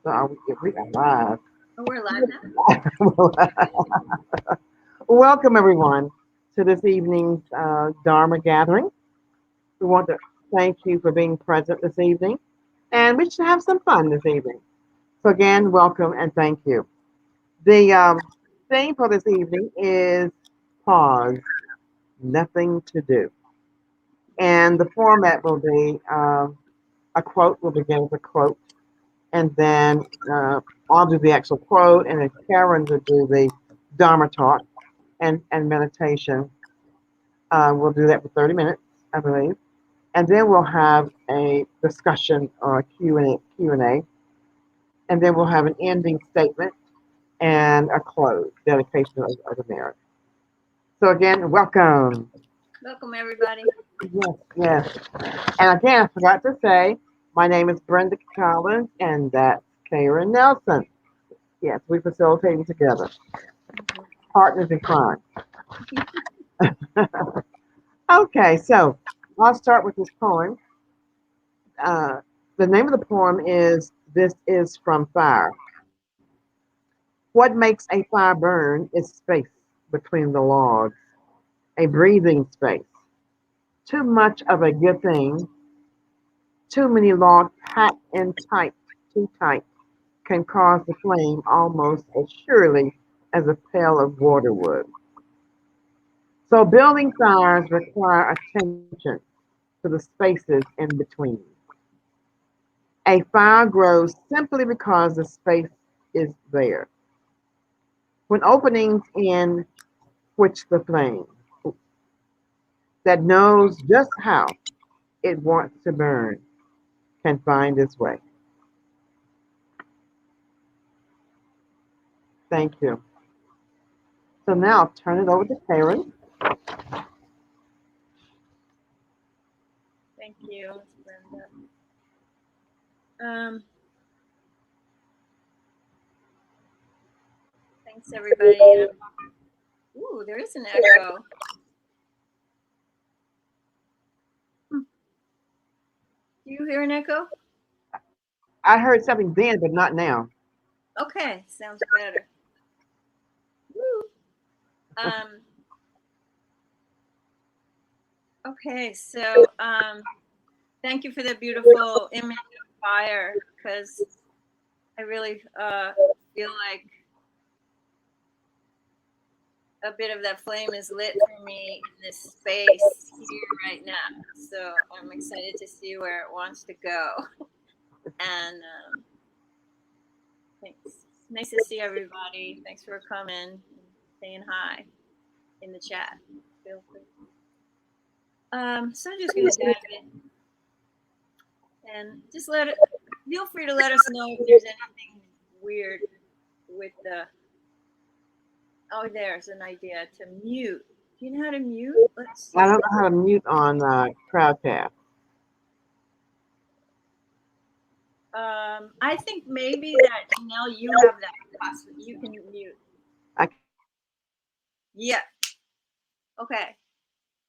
So we are live. Oh, we're live now? Welcome everyone to this evening's Dharma gathering. We want to thank you for being present this evening, and we should have some fun this evening. So again, welcome and thank you. The theme for this evening is pause, nothing to do, and the format will be a quote. We'll begin with a quote, and then I'll do the actual quote, and then Karen will do the Dharma talk and meditation. We'll do that for 30 minutes, I believe. And then we'll have a discussion or a and then we'll have an ending statement and a close, dedication of the marriage. So again, welcome. Welcome, everybody. Yes, yes. And again, I forgot to say, my name is Brenda Collins, and that's Karen Nelson. Yes, we facilitating together, partners in crime. Okay, so I'll start with this poem. Uh, the name of the poem is This is from Fire. What makes a fire burn is space between the logs, a breathing space. Too much of a good thing, too many logs packed in tight, too tight, can cause the flame almost as surely as a pail of water would. So building fires require attention to the spaces in between. A fire grows simply because the space is there. When openings in which the flame that knows just how it wants to burn can find its way. Thank you. So now I'll turn it over to Karen. Thank you, Brenda. Um, Thanks, everybody. Ooh, there is an echo. Hmm. Do you hear an echo? I heard something then, but not now. Okay, sounds better. Woo. Um, okay, so thank you for the beautiful image of fire, because I really feel like a bit of that flame is lit for me in this space here right now. So I'm excited to see where it wants to go. And thanks. Nice to see everybody. Thanks for coming and saying hi in the chat. Feel free. So I'm just gonna dive in and just let it. Feel free to let us know if there's anything weird with the. Oh, there's an idea to mute. Do you know how to mute? Let's I see. don't know how to mute on Crowdcast. I think maybe that Janelle, you have that possible. You can mute. I can mute on Crowdcast. Yeah. Okay.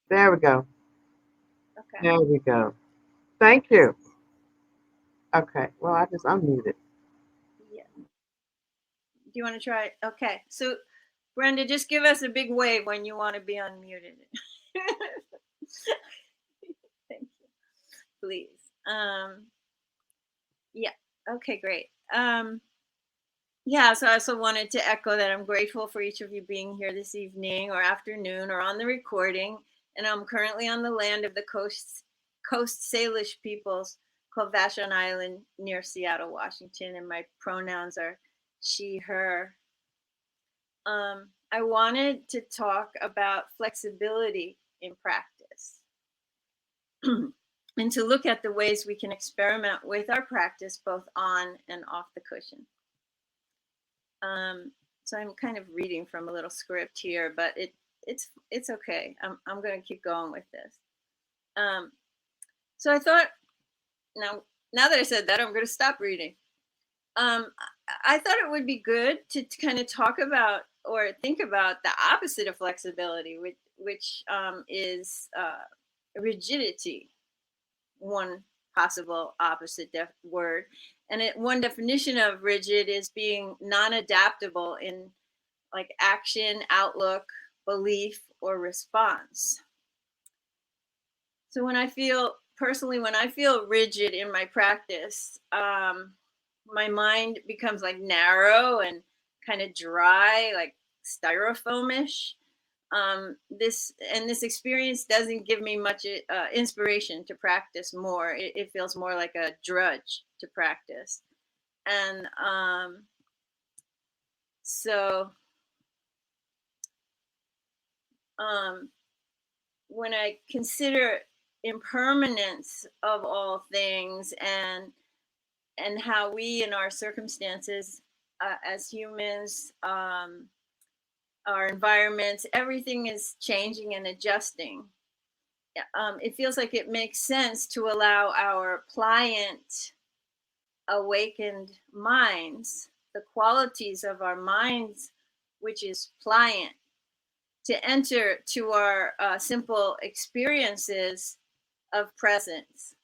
There we go. Okay. There we go. Thank you. Okay. Well, I just unmuted. Yeah. Do you want to try? Okay. So, Brenda, just give us a big wave when you want to be unmuted. Thank you. Please. Yeah. Okay, great. Yeah, so I also wanted to echo that I'm grateful for each of you being here this evening or afternoon or on the recording. And I'm currently on the land of the Coast Salish peoples called Vashon Island near Seattle, Washington. And my pronouns are she, her. I wanted to talk about flexibility in practice and to look at the ways we can experiment with our practice both on and off the cushion. So I'm kind of reading from a little script here, but it's okay. I'm going to keep going with this. So I thought now that I said that, I'm going to stop reading. I thought it would be good to kind of talk about or think about the opposite of flexibility, which is rigidity. One possible opposite word. And one definition of rigid is being non-adaptable in like action, outlook, belief, or response. So when I feel rigid in my practice, my mind becomes like narrow and kind of dry, like styrofoamish. This experience doesn't give me much inspiration to practice more. It feels more like a drudge to practice, and so um, when I consider impermanence of all things and how we in our circumstances as humans, our environments, everything is changing and adjusting. It feels like it makes sense to allow our pliant, awakened minds, the qualities of our minds, which is pliant, to enter to our simple experiences of presence,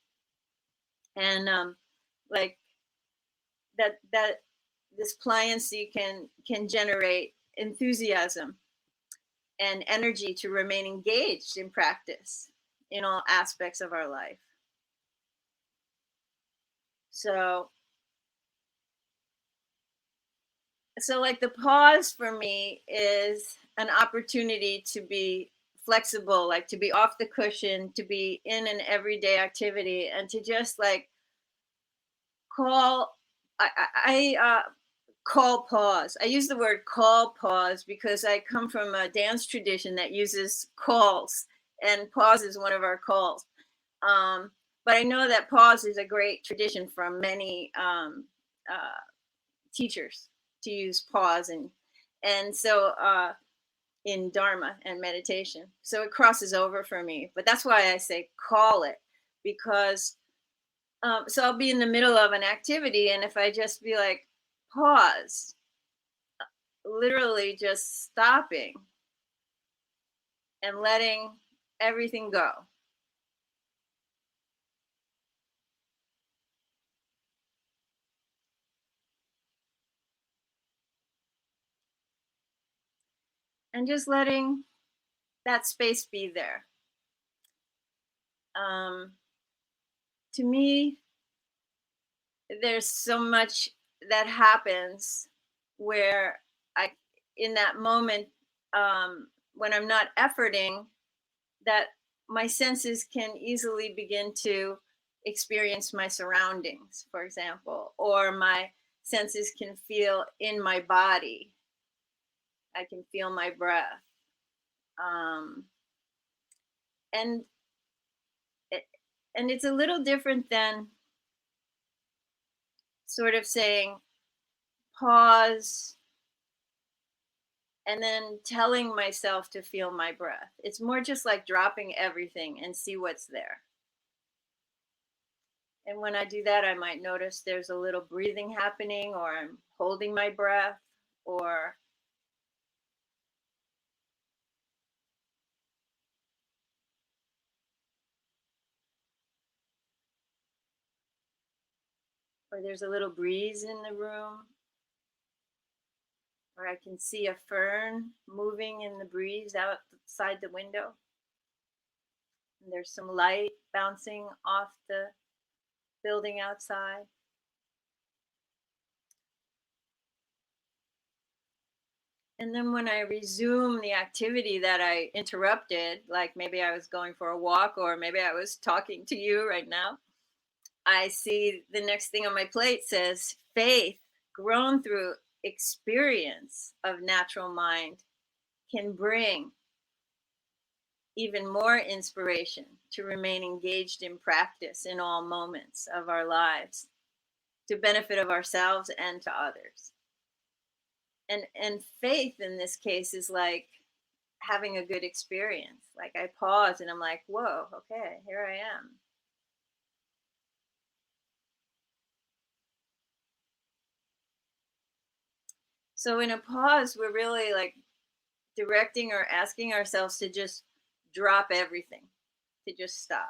and like that this pliancy can generate enthusiasm and energy to remain engaged in practice in all aspects of our life. So like the pause for me is an opportunity to be flexible, like to be off the cushion, to be in an everyday activity, and to just like call I call pause. I use the word call pause because I come from a dance tradition that uses calls, and pause is one of our calls. But I know that pause is a great tradition from many teachers to use pause, and so in Dharma and meditation. So it crosses over for me. But that's why I say call it, because so I'll be in the middle of an activity, and if I just be like, pause, literally just stopping and letting everything go. And just letting that space be there. To me, there's so much that happens where I, in that moment, when I'm not efforting, that my senses can easily begin to experience my surroundings, for example, or my senses can feel in my body. I can feel my breath. Um, and it, and it's a little different than sort of saying pause and then telling myself to feel my breath. It's more just like dropping everything and see what's there. And when I do that, I might notice there's a little breathing happening, or I'm holding my breath, or there's a little breeze in the room, or I can see a fern moving in the breeze outside the window. And there's some light bouncing off the building outside. And then when I resume the activity that I interrupted, like maybe I was going for a walk, or maybe I was talking to you right now, I see the next thing on my plate says faith grown through experience of natural mind can bring even more inspiration to remain engaged in practice in all moments of our lives, to benefit of ourselves and to others. And faith in this case is like having a good experience. Like I pause and I'm like, whoa, okay, here I am. So in a pause, we're really like directing or asking ourselves to just drop everything, to just stop.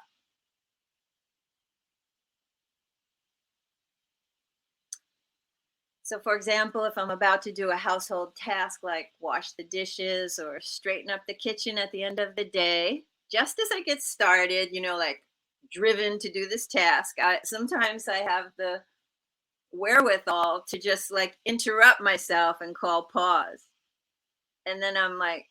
So, for example, if I'm about to do a household task like wash the dishes or straighten up the kitchen at the end of the day, just as I get started, like driven to do this task, sometimes I have the wherewithal to just like interrupt myself and call pause. And then I'm like,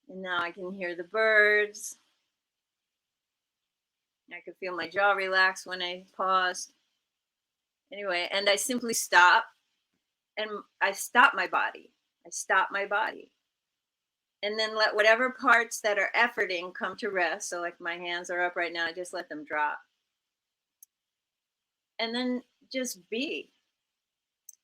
and now I can hear the birds. I can feel my jaw relax when I pause. Anyway, and I simply stop and I stop my body. I stop my body. And then let whatever parts that are efforting come to rest. So, like my hands are up right now, I just let them drop. And then just be.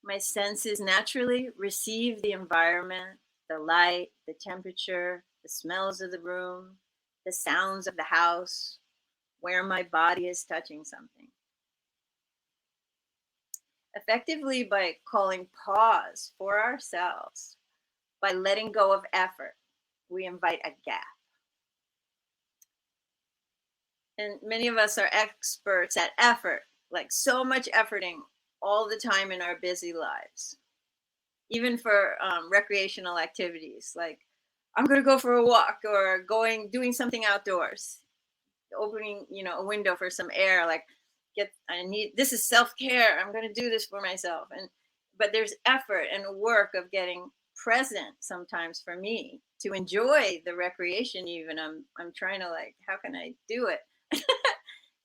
My senses naturally receive the environment, the light, the temperature, the smells of the room, the sounds of the house, where my body is touching something. Effectively, by calling pause for ourselves, by letting go of effort, we invite a gap. And many of us are experts at effort, like so much efforting all the time in our busy lives, even for recreational activities like I'm going to go for a walk or doing something outdoors, opening a window for some air, like this is self-care, I'm going to do this for myself. But there's effort and work of getting present sometimes for me to enjoy the recreation. Even I'm trying to, like, how can I do it?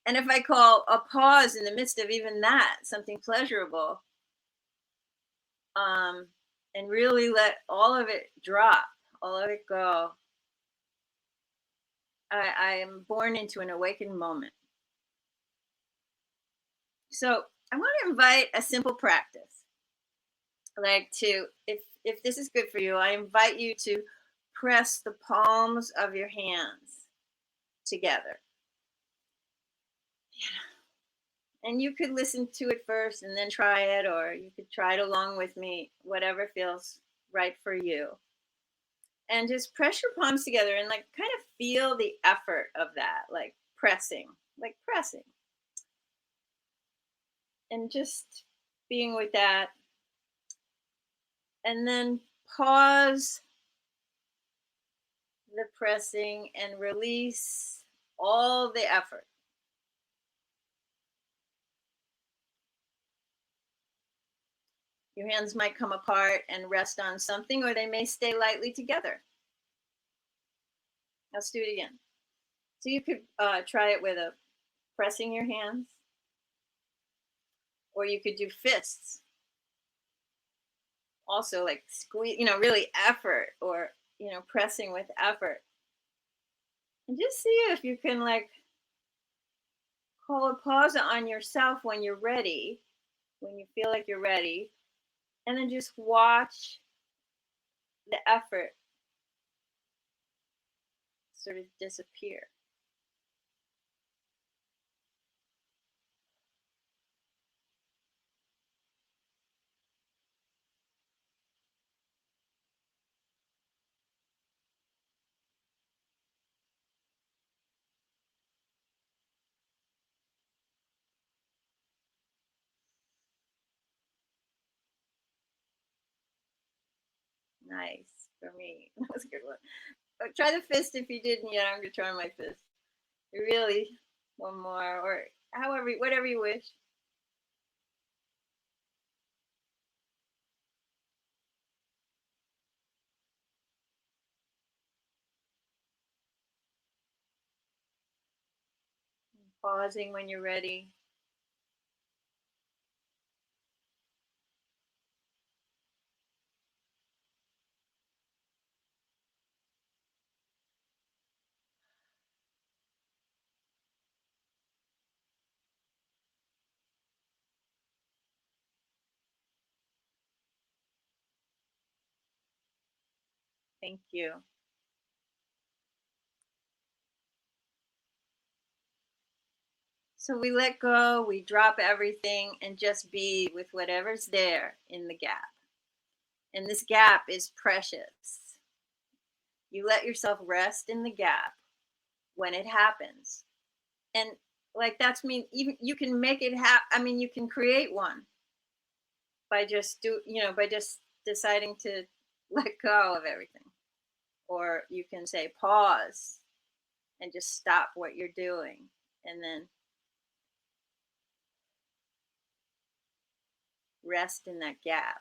And if I call a pause in the midst of even that, something pleasurable, um, and really let all of it drop, all of it go, I am born into an awakened moment. So I want to invite a simple practice, like if this is good for you, I invite you to press the palms of your hands together. And you could listen to it first and then try it, or you could try it along with me, whatever feels right for you. And just press your palms together and like kind of feel the effort of that, like pressing, and just being with that. And then pause the pressing and release all the effort. Your hands might come apart and rest on something, or they may stay lightly together. Let's do it again. So you could try it with a pressing your hands, or you could do fists. Also, like squeeze, really effort, or pressing with effort. And just see if you can like call a pause on yourself when you're ready, when you feel like you're ready, and then just watch the effort sort of disappear. Nice for me. That was a good one. But try the fist if you didn't yet. I'm gonna try my fist. Really, one more, or however, whatever you wish. Pausing when you're ready. Thank you. So we let go, we drop everything, and just be with whatever's there in the gap. And this gap is precious. You let yourself rest in the gap when it happens. And like that's mean even you can make it happen. I mean, you can create one by just by just deciding to let go of everything. Or you can say pause and just stop what you're doing and then rest in that gap.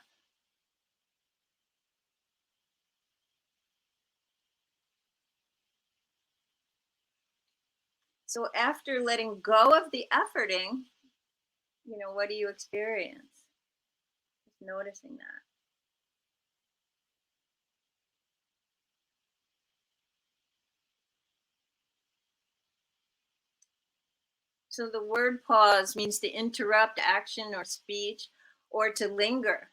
So after letting go of the efforting, what do you experience? Just noticing that. So the word pause means to interrupt action or speech or to linger.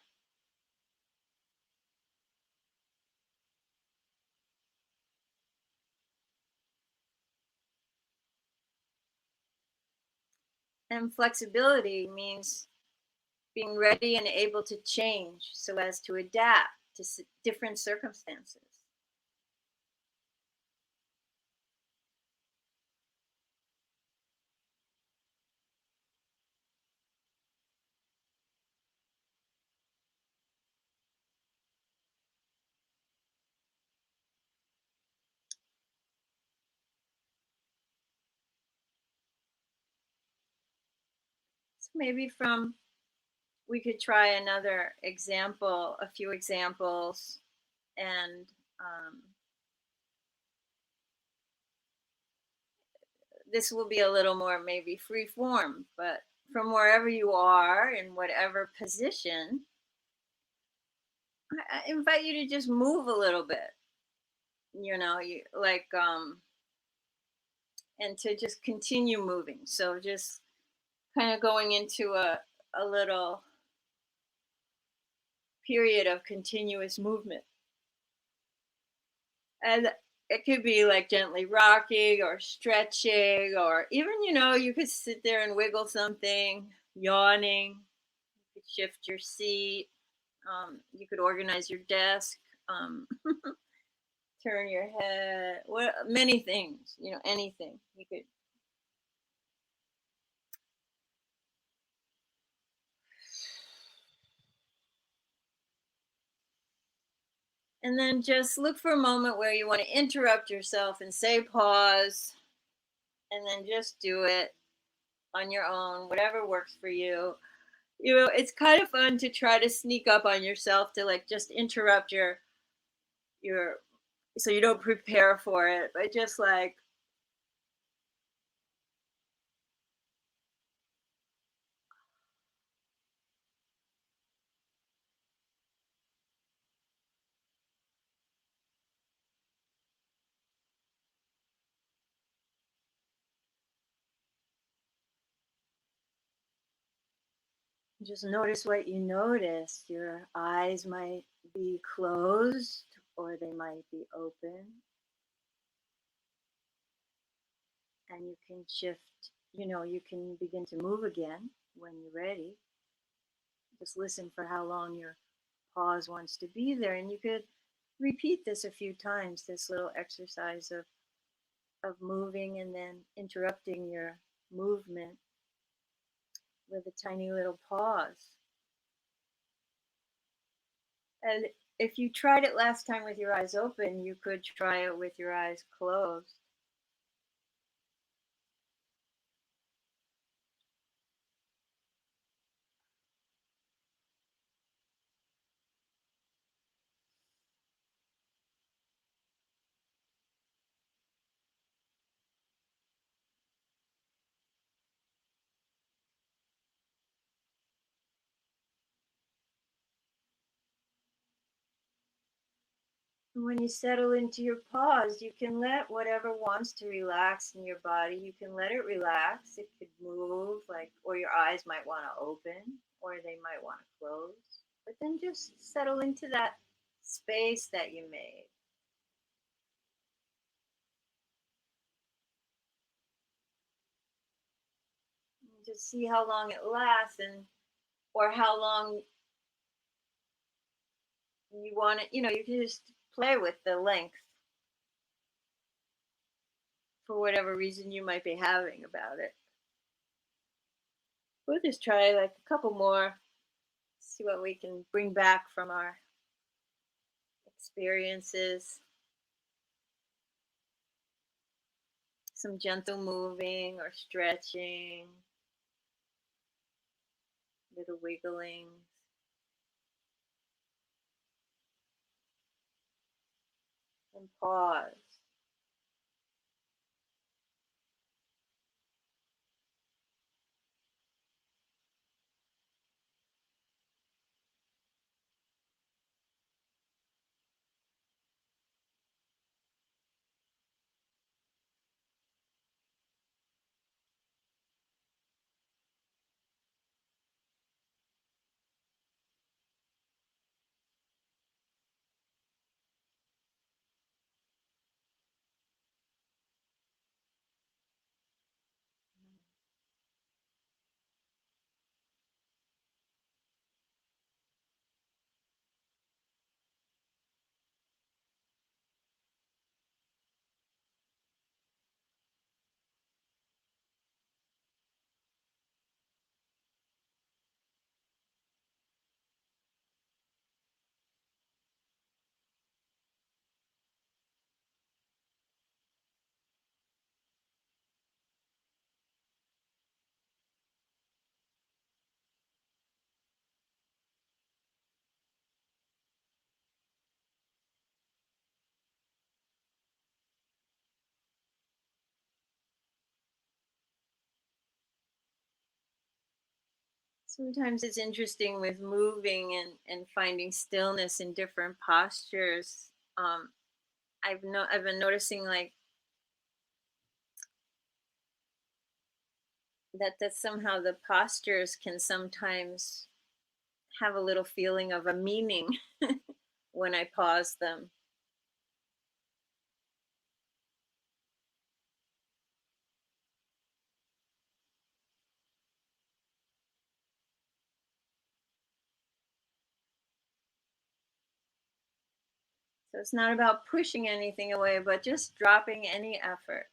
And flexibility means being ready and able to change so as to adapt to different circumstances. So maybe we could try another example, a few examples, and this will be a little more maybe free form, but from wherever you are in whatever position, I invite you to just move a little bit. You like and to just continue moving. So just kind of going into a little period of continuous movement. And it could be like gently rocking or stretching, or even, you could sit there and wiggle something, yawning. You could shift your seat. You could organize your desk, um, turn your head. What many things, anything you could. And then just look for a moment where you want to interrupt yourself and say pause, and then just do it on your own, whatever works for you. It's kind of fun to try to sneak up on yourself to like just interrupt your so you don't prepare for it, but just like just notice what you notice. Your eyes might be closed or they might be open, and you can shift, you can begin to move again when you're ready. Just listen for how long your pause wants to be there, and you could repeat this a few times, this little exercise of moving and then interrupting your movement with a tiny little pause. And if you tried it last time with your eyes open, you could try it with your eyes closed. And when you settle into your pause, you can let whatever wants to relax in your body, you can let it relax. It could move, like, or your eyes might want to open, or they might want to close. But then just settle into that space that you made. And just see how long it lasts, and or how long you want it. You can just play with the length. for whatever reason you might be having about it. We'll just try like a couple more, see what we can bring back from our experiences. Some gentle moving or stretching, little wiggling. And pause. Sometimes it's interesting with moving and finding stillness in different postures. I've been noticing like that somehow the postures can sometimes have a little feeling of a meaning when I pause them. So it's not about pushing anything away, but just dropping any effort,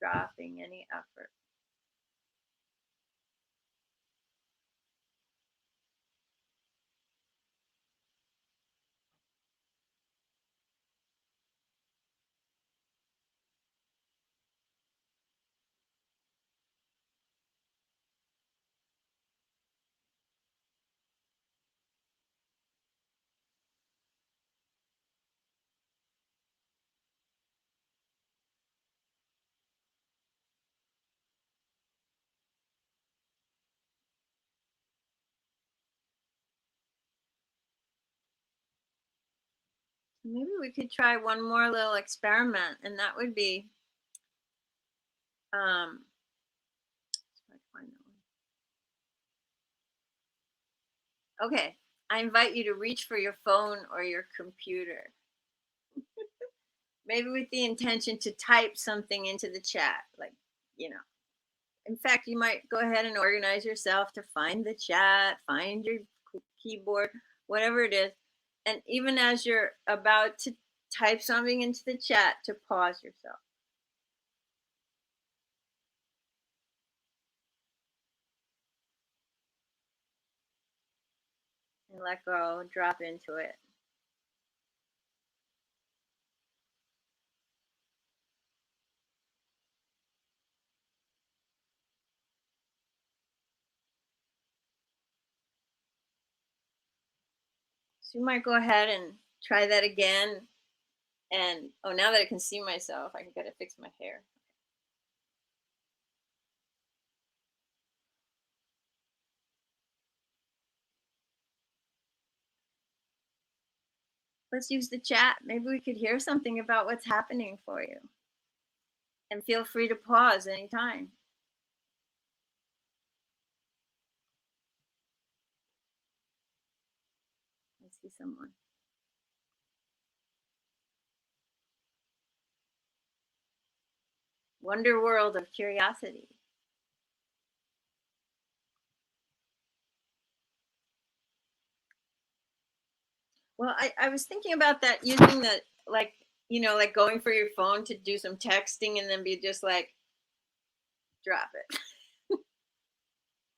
dropping any effort. Maybe we could try one more little experiment, and that would be um, try to find that one. Okay, I invite you to reach for your phone or your computer, maybe with the intention to type something into the chat, like, you know. In fact, you might go ahead and organize yourself to find the chat, find your keyboard, whatever it is. And even as you're about to type something into the chat, to pause yourself and let go, drop into it. So you might go ahead and try that again. And oh, now that I can see myself, I can gotta fix my hair. Let's use the chat. Maybe we could hear something about what's happening for you. And feel free to pause anytime. I see someone. Wonder world of curiosity. Well, I was thinking about that using the like like going for your phone to do some texting and then be just like, drop it.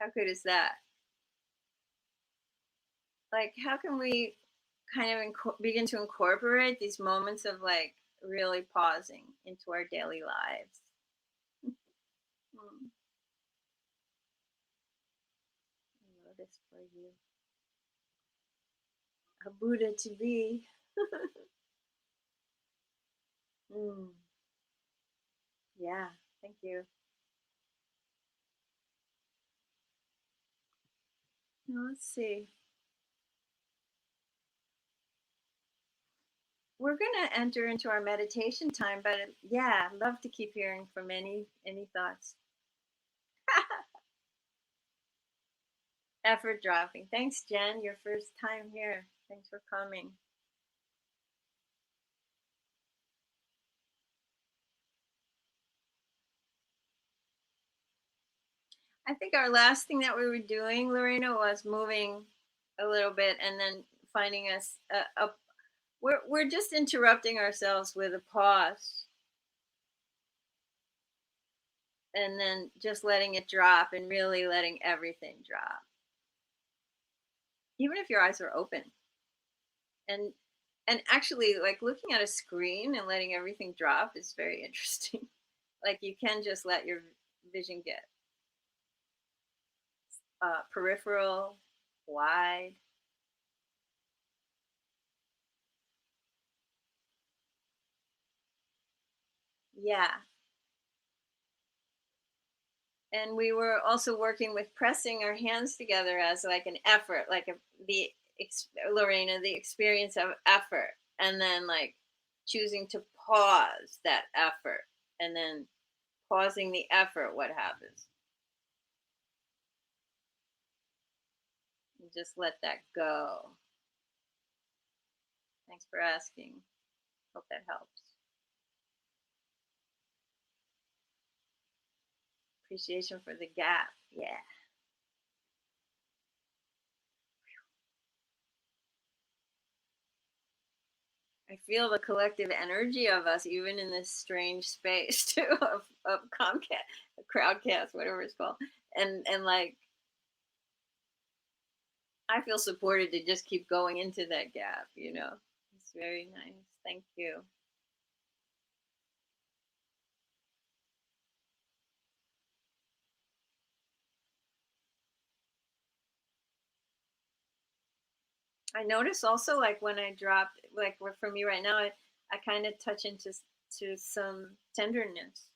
How good is that? Like, how can we kind of begin to incorporate these moments of like really pausing into our daily lives? Mm, I love this for you. A Buddha to be. Mm, yeah, thank you. Now, let's see. We're gonna enter into our meditation time, but yeah, I'd love to keep hearing from any thoughts. Effort dropping. Thanks, Jen. Your first time here. Thanks for coming. I think our last thing that we were doing, Lorena, was moving a little bit and then finding us a we're just interrupting ourselves with a pause and then just letting it drop and really letting everything drop. Even if your eyes are open. And actually like looking at a screen and letting everything drop is very interesting. Like you can just let your vision get peripheral, wide. Yeah. And we were also working with pressing our hands together as like an effort, like Lorena, the experience of effort, and then like choosing to pause that effort, and then pausing the effort. What happens? You just let that go. Thanks for asking. Hope that helps. Appreciation for the gap. Yeah. I feel the collective energy of us, even in this strange space too of Comcast, Crowdcast, whatever it's called, and like I feel supported to just keep going into that gap. It's very nice. Thank you. I notice also like when I dropped, like for me right now, I kind of touch into to some tenderness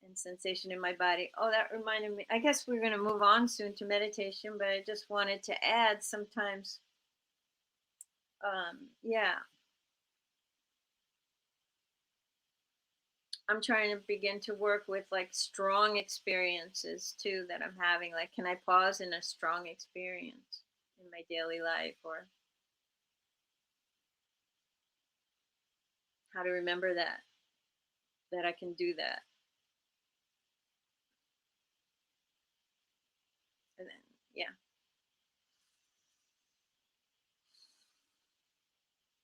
and sensation in my body. Oh, that reminded me. I guess we're going to move on soon to meditation, but I just wanted to add sometimes, yeah, I'm trying to begin to work with like strong experiences too that I'm having. Like, can I pause in a strong experience in my daily life, or how to remember that I can do that. And then, yeah.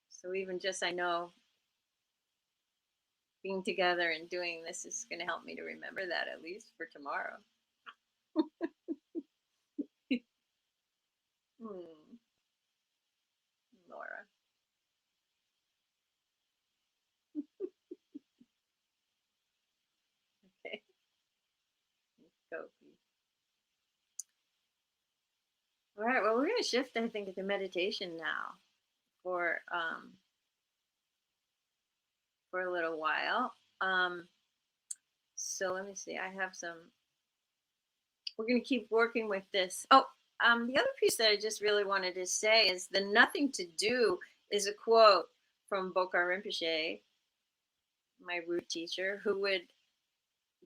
So even just I know being together and doing this is going to help me to remember that at least for tomorrow. Hmm, Laura. Okay. Go. All right. Well, we're going to shift, I think, to meditation now for um, for a little while. So let me see. I have some. We're going to keep working with this. Oh, the other piece that I just really wanted to say is the nothing to do is a quote from Bokar Rinpoche, my root teacher, who would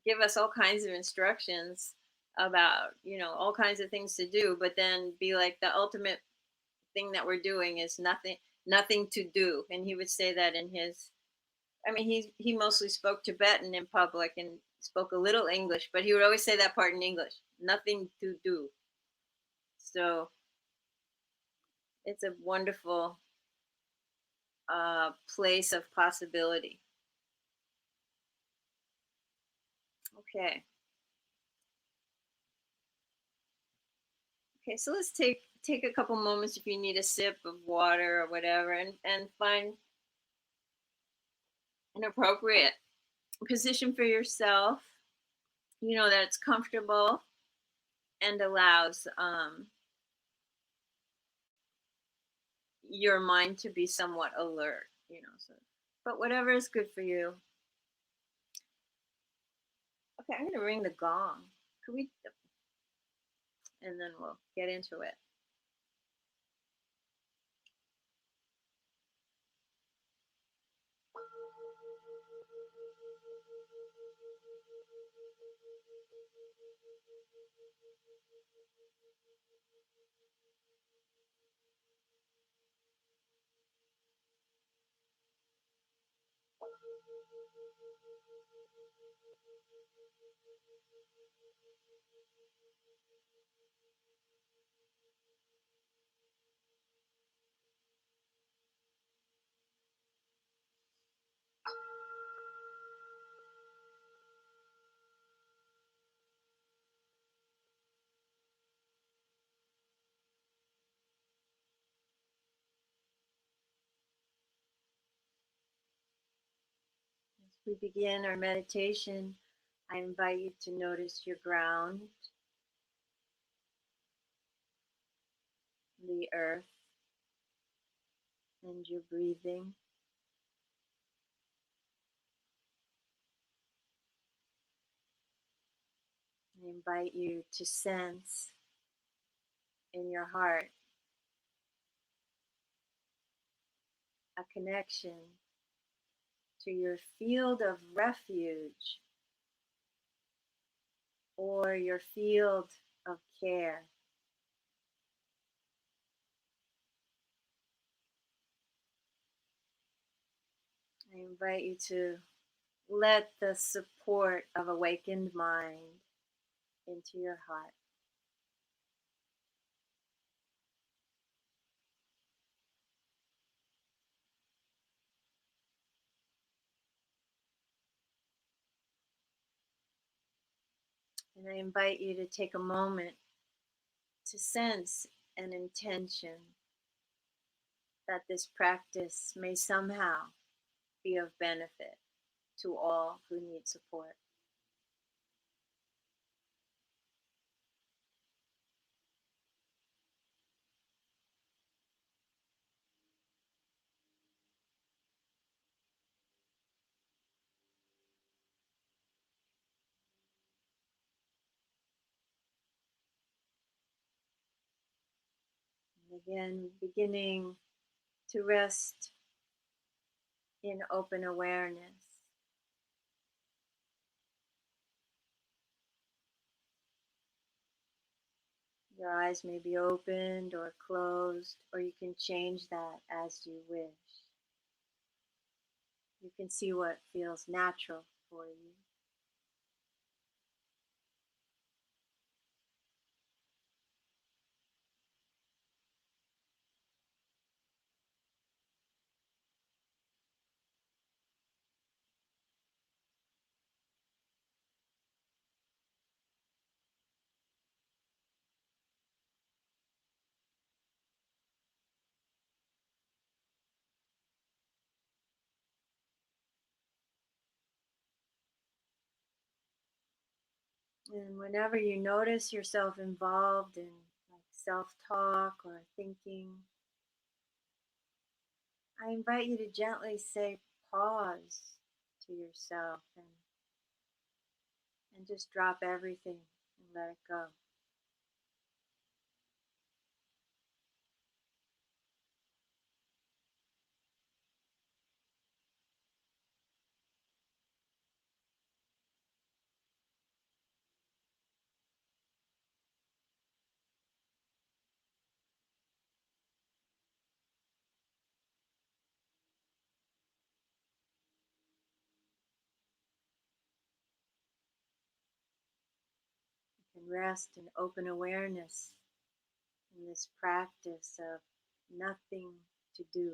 give us all kinds of instructions about, all kinds of things to do, but then be like the ultimate thing that we're doing is nothing to do. And he would say that in his, I mean, he mostly spoke Tibetan in public and spoke a little English, but he would always say that part in English, nothing to do. So it's a wonderful place of possibility. Okay. Okay, so let's take a couple moments if you need a sip of water or whatever, and find an appropriate position for yourself. You know that's comfortable and allows your mind to be somewhat alert. You know, so but whatever is good for you. Okay, I'm gonna ring the gong. Could we? And then we'll get into it. As we begin our meditation, I invite you to notice your ground, the earth, and your breathing. I invite you to sense in your heart a connection to your field of refuge or your field of care. I invite you to let the support of awakened mind into your heart. And I invite you to take a moment to sense an intention that this practice may somehow be of benefit to all who need support. And again, beginning to rest in open awareness. Your eyes may be opened or closed, or you can change that as you wish. You can see what feels natural for you. And whenever you notice yourself involved in like self-talk or thinking, I invite you to gently say pause to yourself and just drop everything and let it go. You can rest in open awareness in this practice of nothing to do.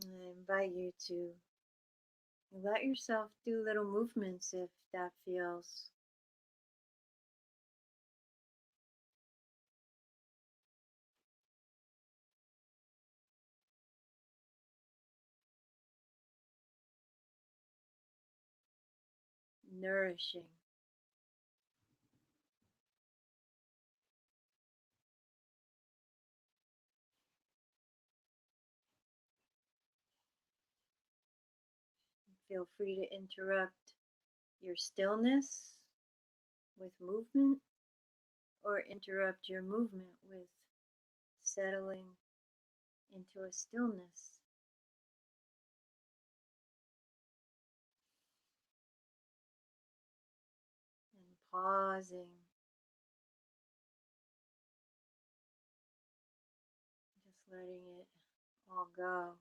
I invite you to let yourself do little movements if that feels nourishing. Feel free to interrupt your stillness with movement or interrupt your movement with settling into a stillness and pausing, just letting it all go.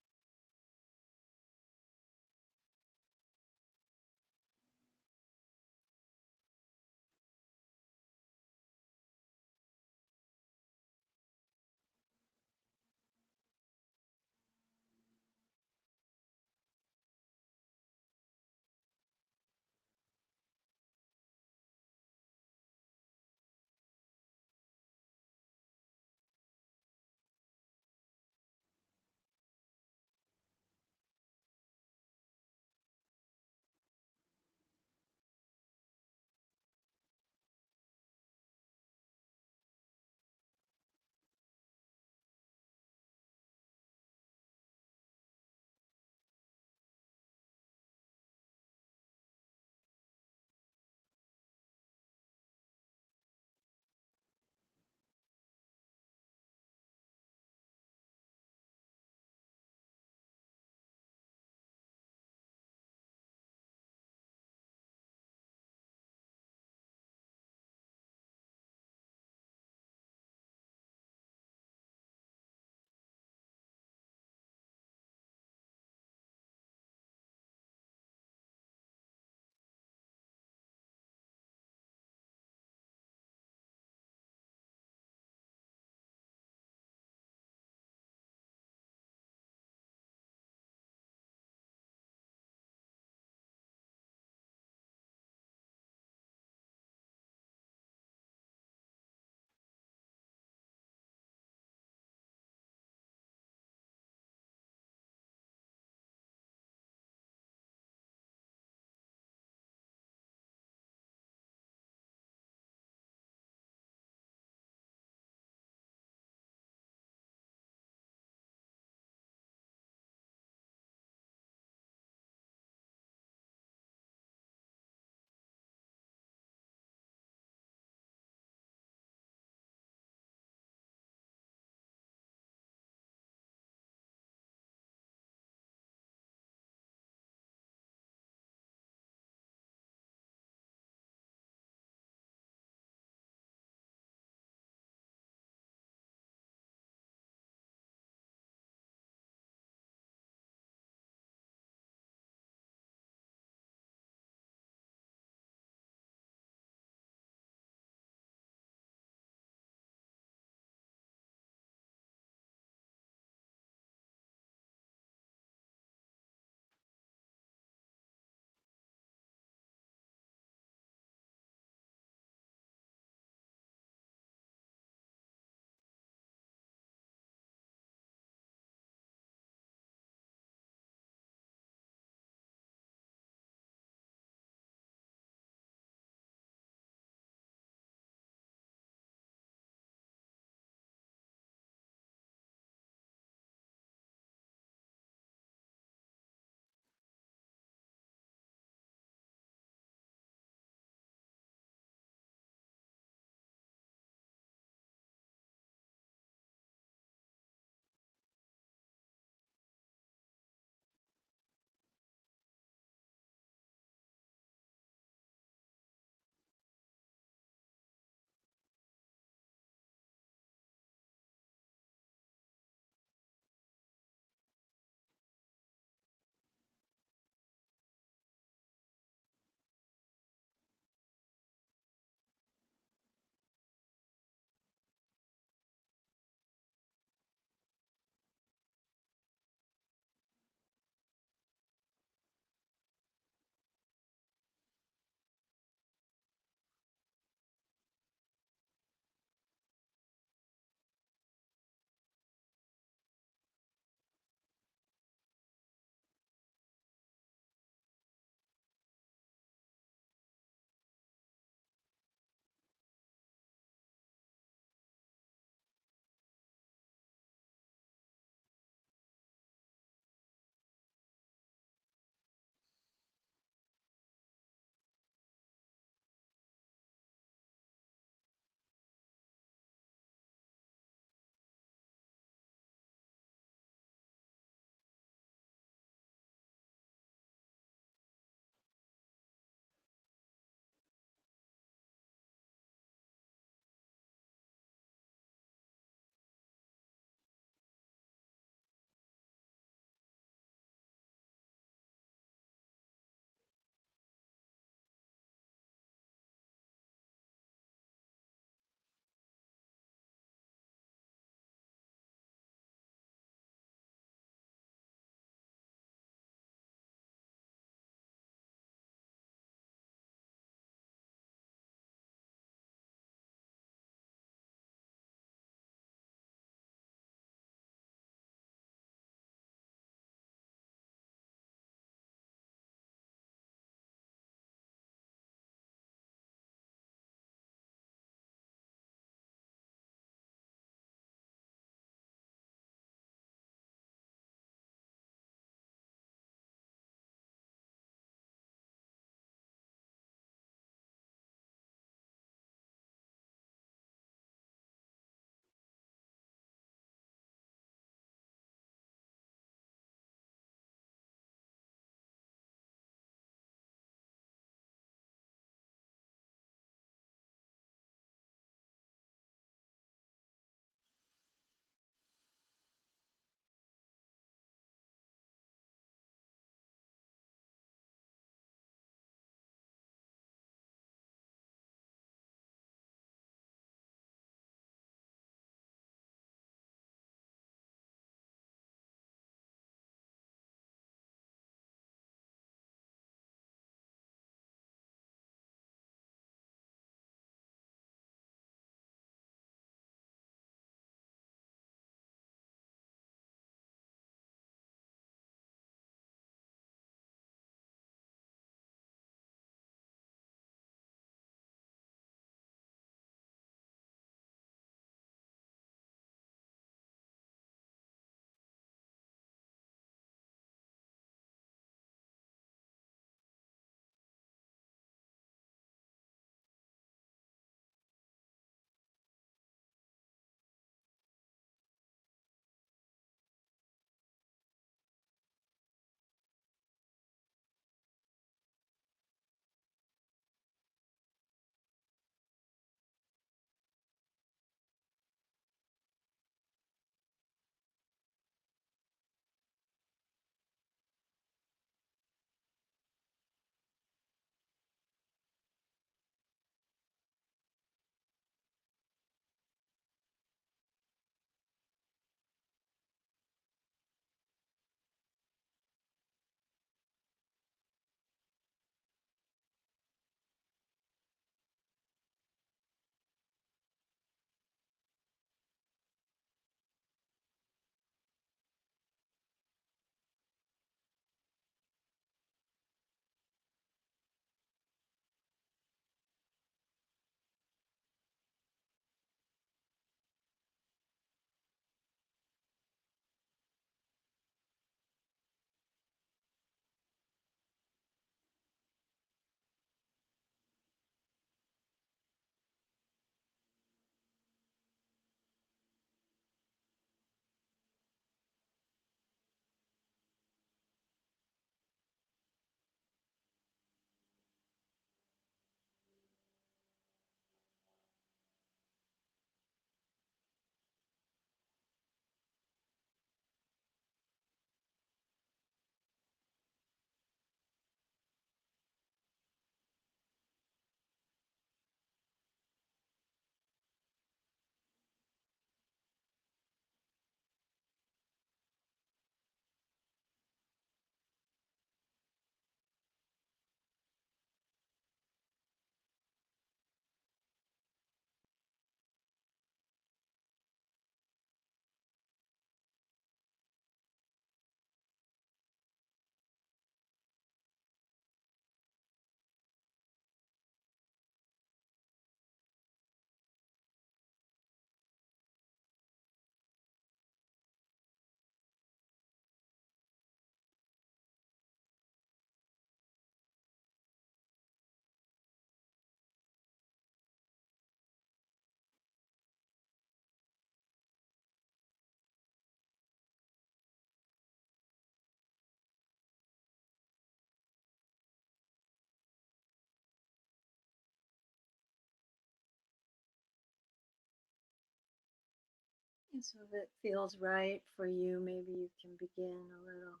And so if it feels right for you, maybe you can begin a little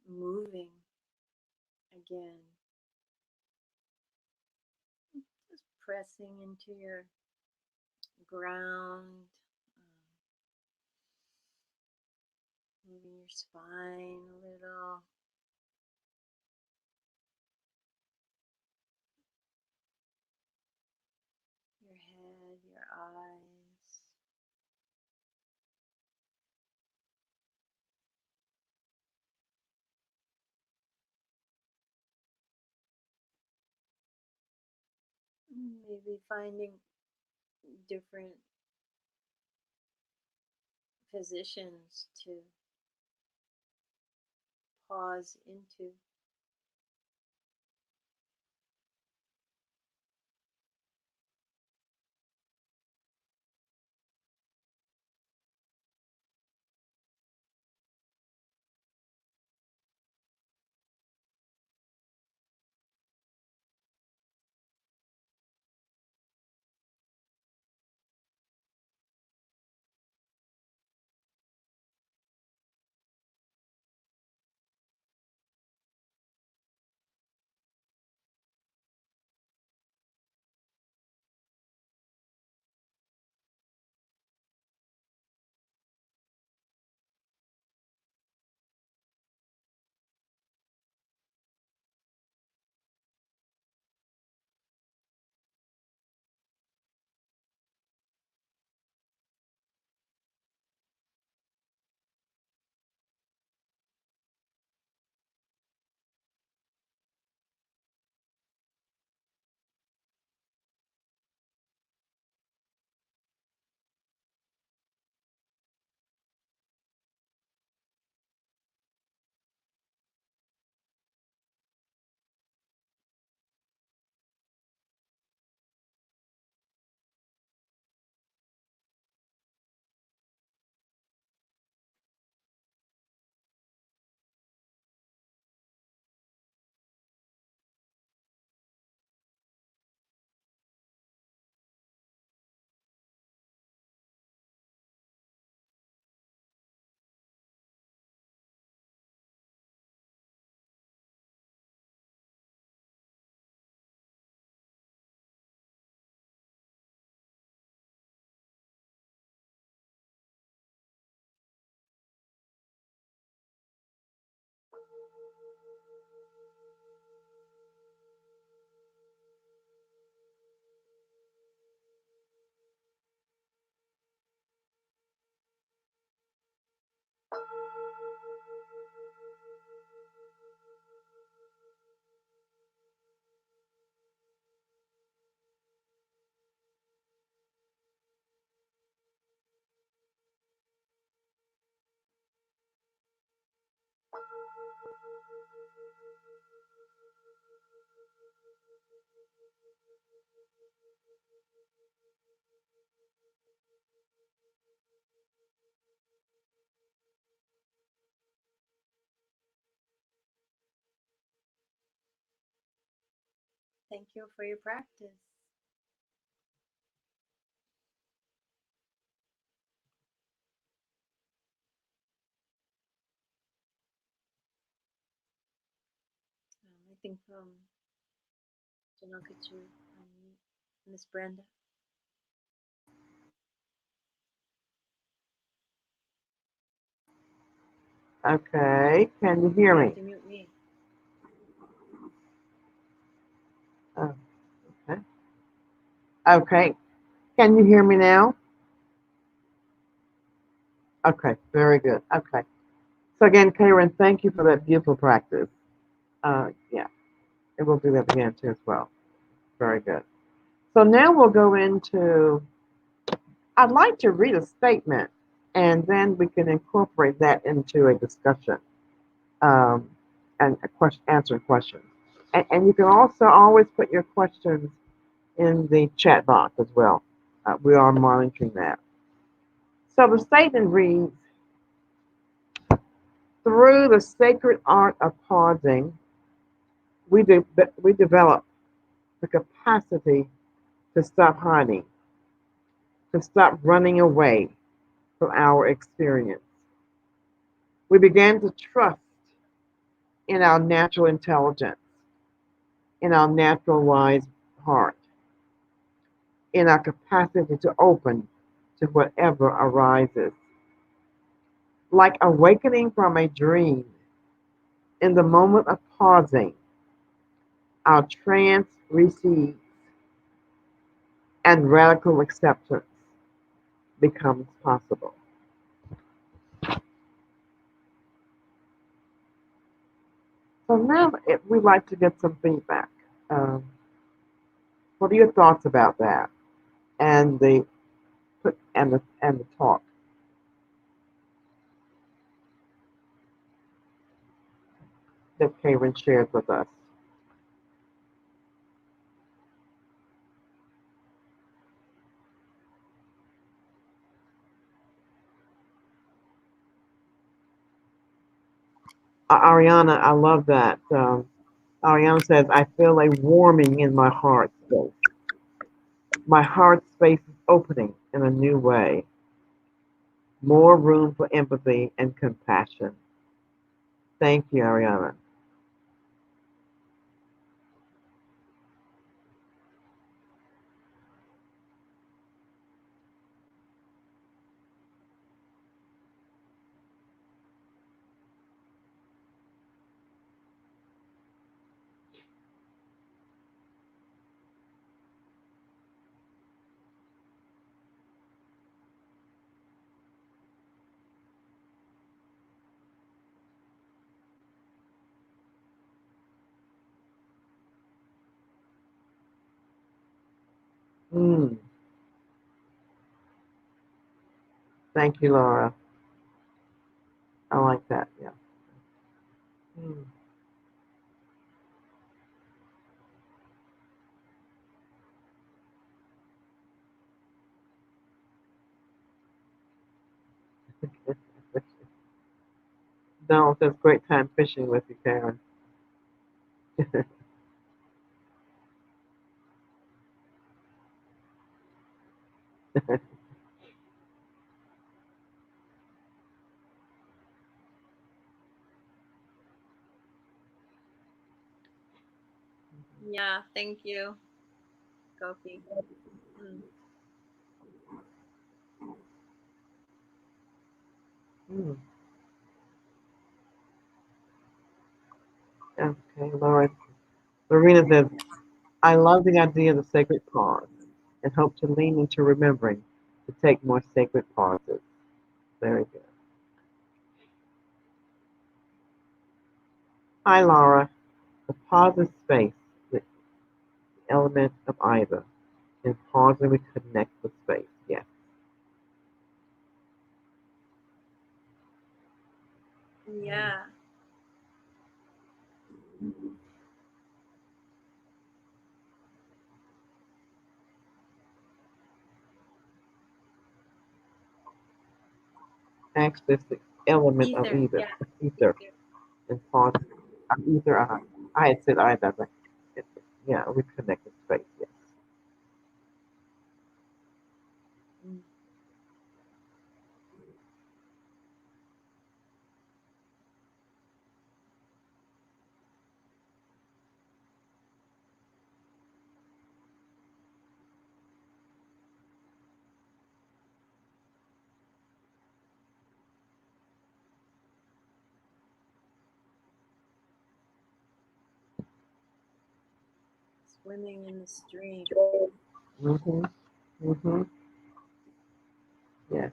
moving again. Just pressing into your ground, moving your spine a little. Your head, your eyes. Maybe finding different positions to pause into. Thank you for your practice. I think Janakachu, Miss Brenda. Okay, can you hear You me? have to mute me. Oh, okay. Okay, can you hear me now? Okay, very good. Okay. So again, Karen, thank you for that beautiful practice. Yeah, and we'll do that again too as well. Very good. So now we'll go into, I'd like to read a statement and then we can incorporate that into a discussion um, and a question, answering questions. And you can also always put your questions in the chat box as well. We are monitoring that. So the statement reads, through the sacred art of pausing, we develop the capacity to stop hiding, to stop running away, from our experience. We began to trust in our natural intelligence, in our natural wise heart, in our capacity to open to whatever arises. Like awakening from a dream, in the moment of pausing, our trance recedes and radical acceptance becomes possible. So now we'd like to get some feedback. Um, what are your thoughts about that and the talk that Karen shared with us? Ariana, I love that. Ariana says, I feel a warming in my heart space. My heart space is opening in a new way. More room for empathy and compassion. Thank you, Ariana. Mm, thank you, Laura. I like that. Yeah. Mm. No, it's a great time fishing with you, Karen. Yeah, thank you, Kofi. Mm. Mm. Okay, Laura. Lorena says, I love the idea of the sacred pause and hope to lean into remembering to take more sacred pauses. Very good. Hi, Laura. The pause is space, the element of either. In pausing, we connect with space. Yes. Mm. Yeah. Actually, it's the element of Ether. either, Yeah. ether, Ether. and pausing. Either, I had said either, but yeah, we connect with space. Yes. Mm. Swimming in the stream. Mhm. Mhm. Yes.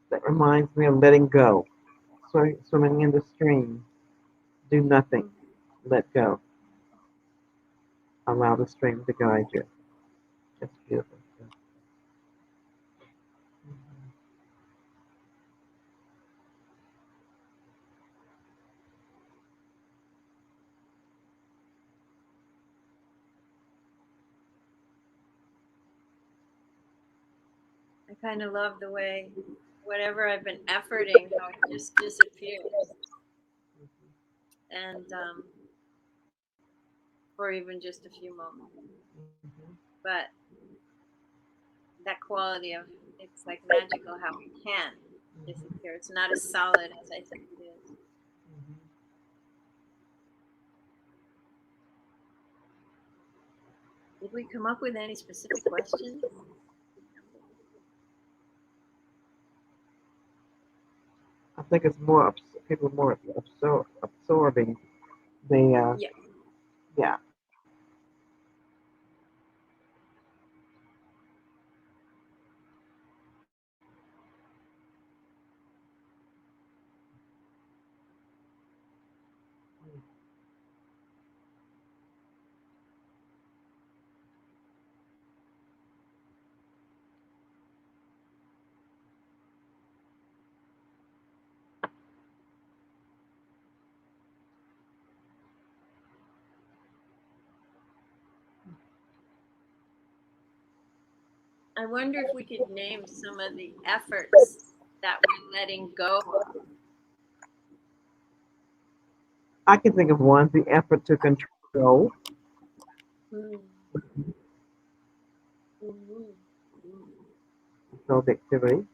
That reminds me of letting go. Swimming in the stream. Do nothing. Mm. Let go. Allow the stream to guide you. It's beautiful. I kind of love the way whatever I've been efforting, how it just disappears. And for even just a few moments. Mhm. But that quality of it's like magical how it can Mhm. disappear. It's not as solid as I think it is. Mhm. Did we come up with any specific questions? I think it's more people are more absorbing the Yeah. yeah. I wonder if we could name some of the efforts that we're letting go of. I can think of one, the effort to control Mm. Mhm. control the activity.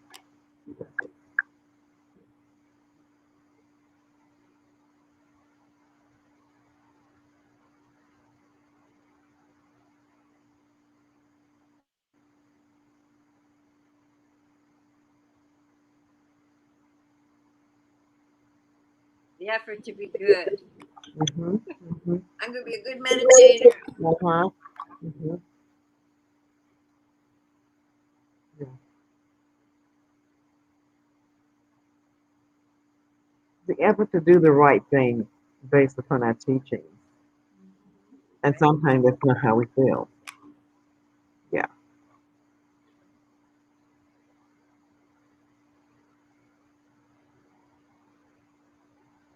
The effort to be good. Mhm. Mhm. I'm going to be a good meditator. Uh-huh. Mhm. Yeah. The effort to do the right thing based upon our teachings. And Right. sometimes that's not how we feel. Yeah.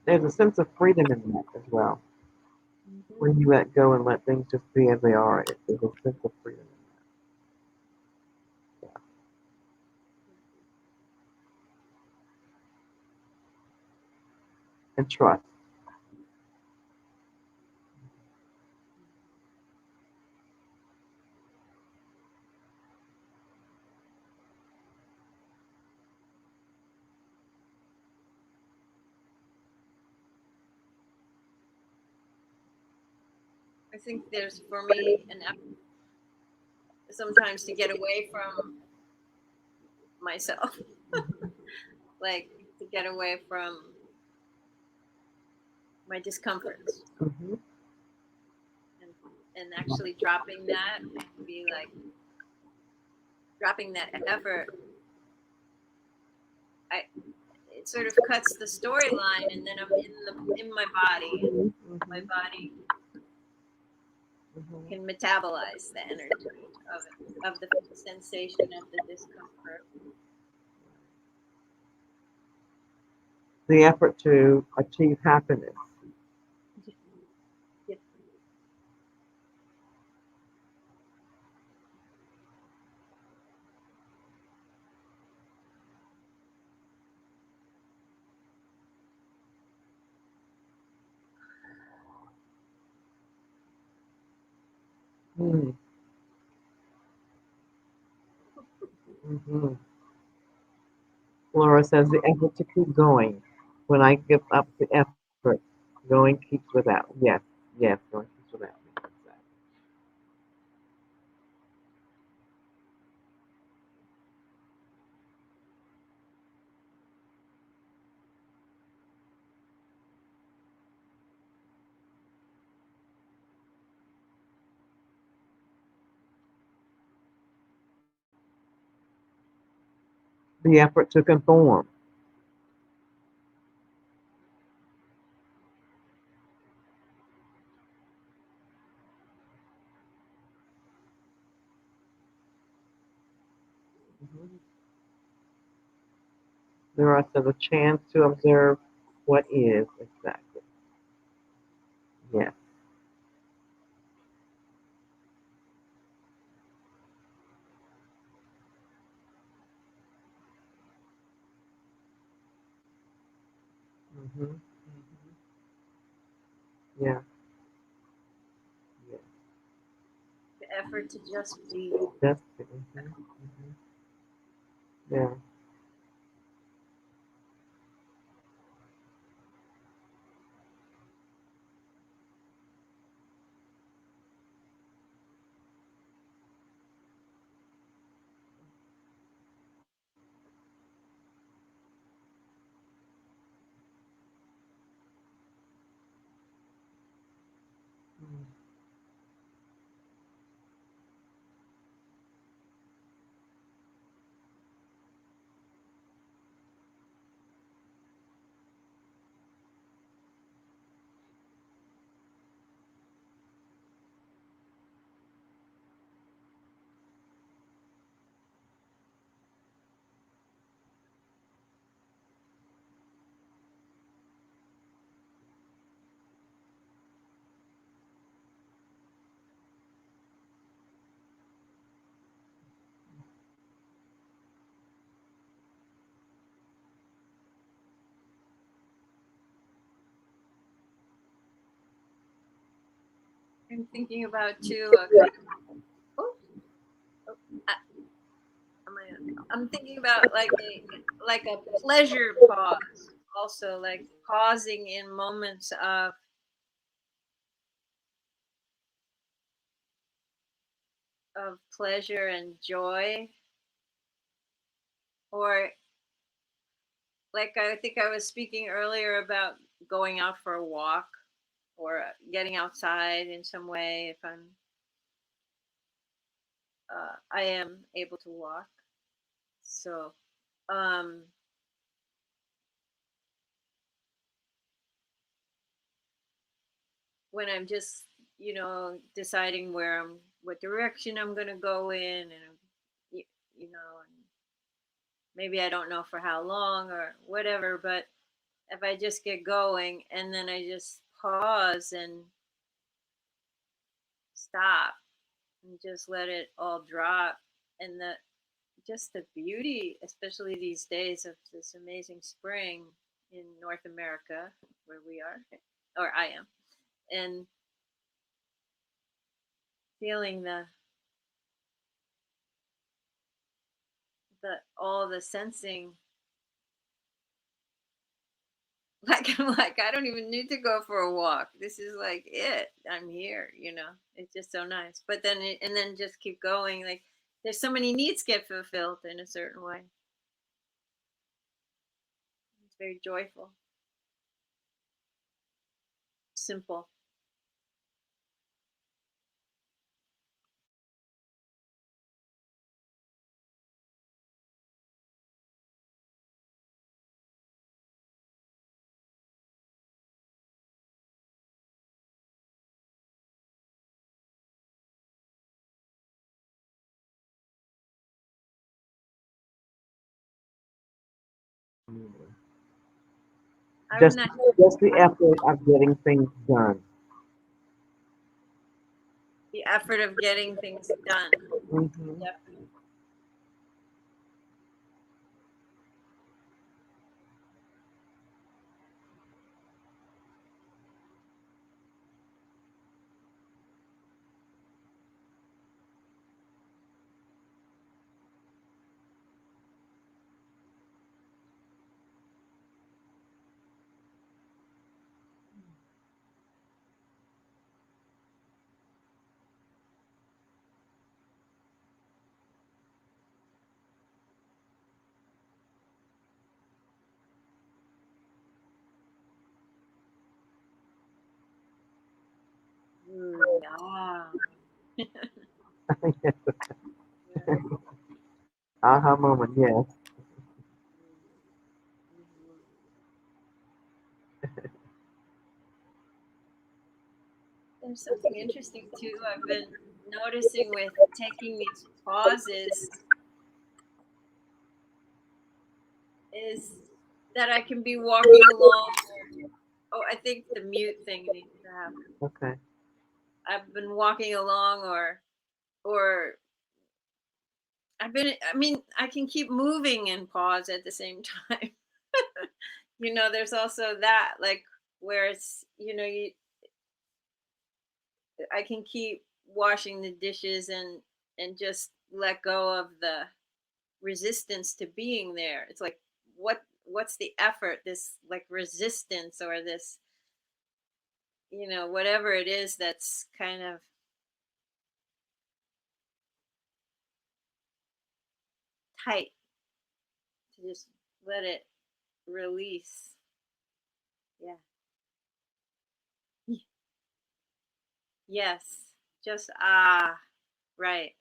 There's a sense of freedom in that as well. Mhm. When you let go and let things just be as they are, there's a sense of freedom in that. And trust. I think there's for me an effort sometimes to get away from myself, like to get away from my discomforts Hmm. and actually dropping that and be like dropping that effort. I it sort of cuts the storyline, and then I'm in my body, and Hmm. my Hmm. body Hmm. can metabolize the energy of the sensation of the discomfort. The effort to achieve happiness. Yeah. Mm. Hmm. Laura says the effort to keep going. When I give up the effort, going keeps without. Yes, yes, going keeps without me. Exactly. The effort to conform. Mhm. There are still a chance to observe what is exactly. Yes. Mm-hmm. Yeah. Yeah. The effort to just be. That's it. Mm-hmm. Mm-hmm. Yeah. Mm. I'm thinking about too. Kind of, oh, oh, I, I'm thinking about like a pleasure pause. Also, like pausing in moments of pleasure and joy, or like I think I was speaking earlier about going out for a walk or getting outside in some way if I am able to walk. So um, when I'm just deciding what direction I'm gonna go in, and you, you know, and maybe I don't know for how long or whatever, but if I just get going and then I just pause and stop and just let it all drop, and the beauty, especially these days of this amazing spring in North America, where we are, or I am, and feeling the all the sensing, like I'm like I don't even need to go for a walk. This is like it. I'm here. It's just so nice. But and then just keep going. Like there's so many needs get fulfilled in a certain way. It's very joyful, simple. Mm. I'm Just, not just the effort of getting things done. the effort of getting things done. Mm-hmm. Definitely. Ooh, yeah. Yeah. Aha moment, yes. Mhm. There's something interesting too. I've been noticing with taking these pauses is that I can be walking along. Oh, I think the mute thing needs to happen. Okay. I've been walking along, or I mean, I can keep moving and pause at the same time. there's also that, like, where it's, I can keep washing the dishes and just let go of the resistance to being there. It's like, what's the effort? This, like, resistance, or this, whatever it is that's kind of tight, to just let it release. Yeah. Yes. Just right.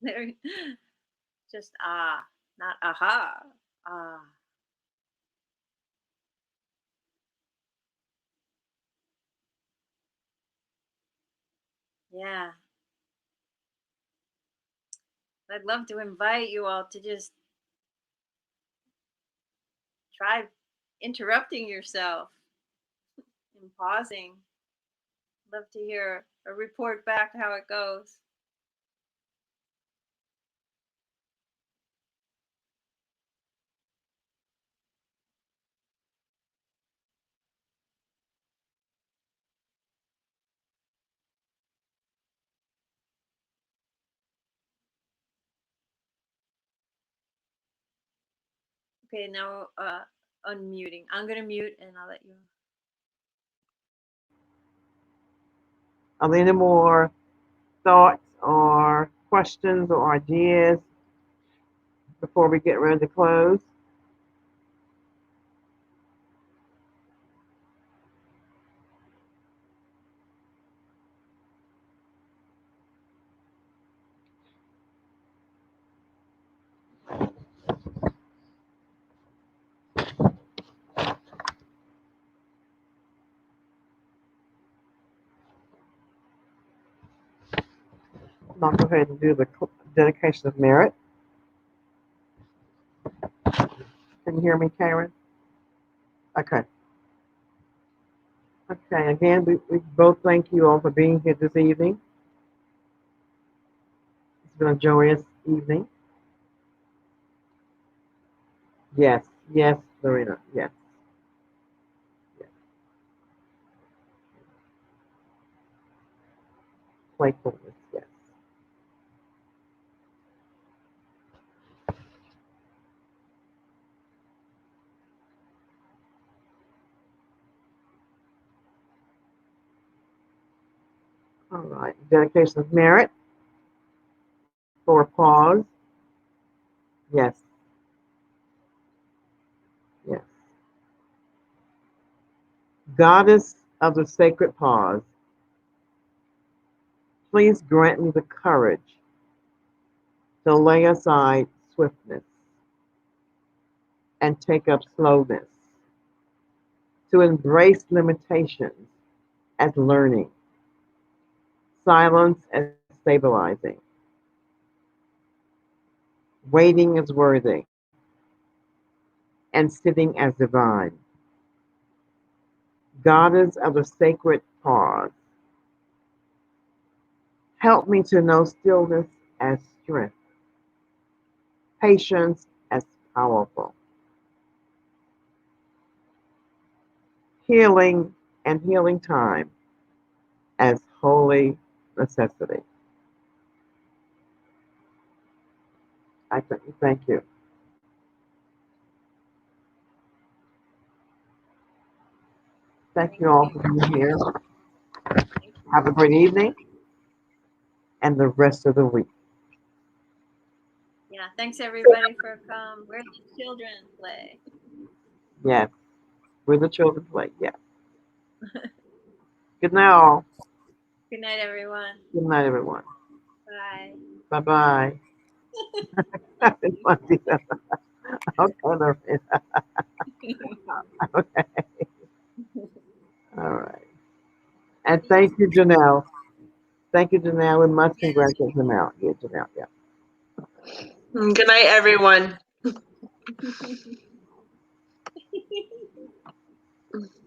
There. Just not aha. Ah. Yeah. I'd love to invite you all to just try interrupting yourself and pausing. Love to hear a report back how it goes. Okay, now unmuting. I'm gonna mute and I'll let you. Are there any more thoughts or questions or ideas before we get ready to close? I'll go ahead and do the dedication of merit. Can you hear me, Karen? Okay. Okay, again, we both thank you all for being here this evening. It's been a joyous evening. Yes, yes, Lorena, yes, yes. Playfulness, yes. All right, dedication of merit for a pause. Yes, yes. Goddess of the sacred pause, please grant me the courage to lay aside swiftness and take up slowness, to embrace limitations as learning, silence as stabilizing, waiting as worthy, and sitting as divine. Goddess of the sacred pause, help me to know stillness as strength, patience as powerful, healing and healing time as holy necessity. I thank you. Thank Thank you all you. for being here. Thank you. Have a great evening and the rest of the week. Yeah, thanks everybody for where the children play. Yes, where the children play. Yes. Good night, all. Good night, everyone. Good night, everyone. Bye. Bye bye. Okay, Lorena. Okay. All right. And thank you, Janelle. Thank you, Janelle, and much congratulations, Janelle. Yeah, Janelle. Yeah. Good night, everyone.